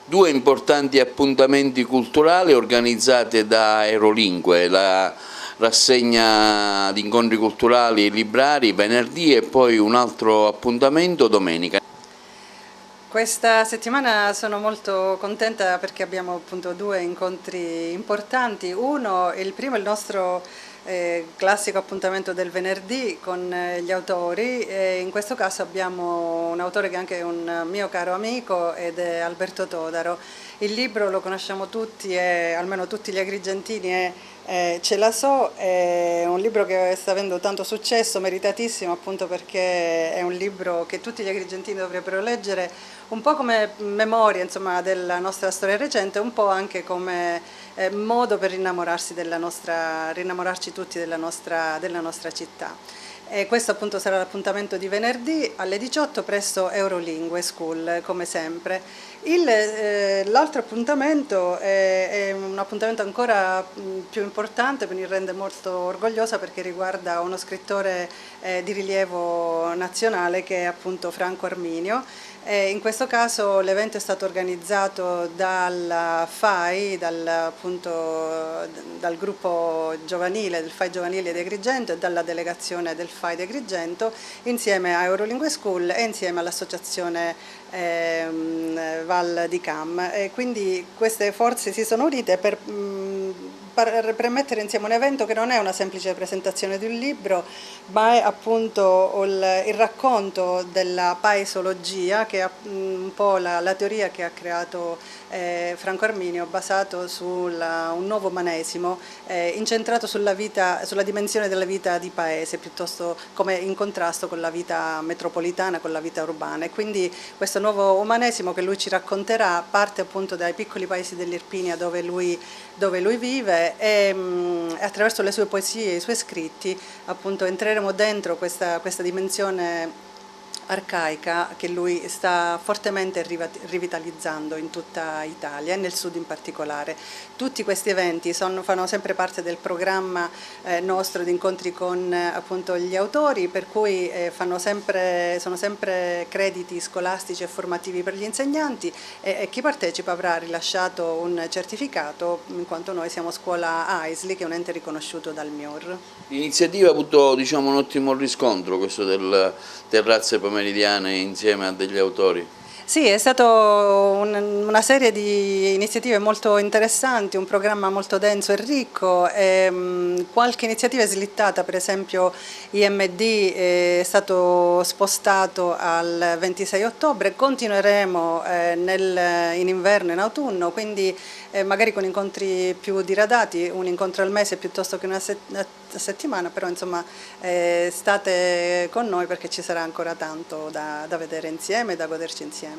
due importanti appuntamenti culturali organizzati da Aerolingue, la rassegna di incontri culturali e librari venerdì e poi un altro appuntamento domenica. Questa settimana sono molto contenta perché abbiamo appunto due incontri importanti. Uno, il primo è il nostro classico appuntamento del venerdì con gli autori, e in questo caso abbiamo un autore che è anche un mio caro amico ed è Alberto Todaro. Il libro lo conosciamo tutti, almeno tutti gli agrigentini, Ce la so, è un libro che sta avendo tanto successo, meritatissimo, appunto perché è un libro che tutti gli agrigentini dovrebbero leggere, un po' come memoria, insomma, della nostra storia recente, un po' anche come modo per rinnamorarci tutti della nostra città. E questo appunto sarà l'appuntamento di venerdì alle 18 presso Aerolingue School, come sempre. L'altro appuntamento è un appuntamento ancora più importante, mi rende molto orgogliosa perché riguarda uno scrittore di rilievo nazionale che è appunto Franco Arminio. In questo caso l'evento è stato organizzato dal FAI, dal gruppo giovanile, del FAI giovanile di Agrigento e dalla delegazione del FAI di Agrigento, insieme a Aerolingue School e insieme all'associazione Val di Cam. Quindi queste forze si sono unite per mettere insieme un evento che non è una semplice presentazione di un libro, ma è appunto il racconto della paesologia, che è un po' la teoria che ha creato Franco Arminio, basato su un nuovo umanesimo incentrato sulla dimensione della vita di paese, piuttosto come in contrasto con la vita metropolitana, con la vita urbana. E quindi questo nuovo umanesimo che lui ci racconterà parte appunto dai piccoli paesi dell'Irpinia dove lui vive, e attraverso le sue poesie e i suoi scritti appunto entreremo dentro questa dimensione arcaica che lui sta fortemente rivitalizzando in tutta Italia e nel sud in particolare. Tutti questi eventi fanno sempre parte del programma nostro di incontri con appunto gli autori, per cui sono sempre crediti scolastici e formativi per gli insegnanti, e chi partecipa avrà rilasciato un certificato, in quanto noi siamo scuola AISLI, che è un ente riconosciuto dal MIUR. L'iniziativa ha avuto, diciamo, un ottimo riscontro, questo del terrazze pomeridiane insieme a degli autori. Sì, è stata una serie di iniziative molto interessanti, un programma molto denso e ricco, qualche iniziativa è slittata, per esempio IMD è stato spostato al 26 ottobre, continueremo in inverno e in autunno, quindi magari con incontri più diradati, un incontro al mese piuttosto che una settimana, però insomma state con noi perché ci sarà ancora tanto da vedere insieme e da goderci insieme.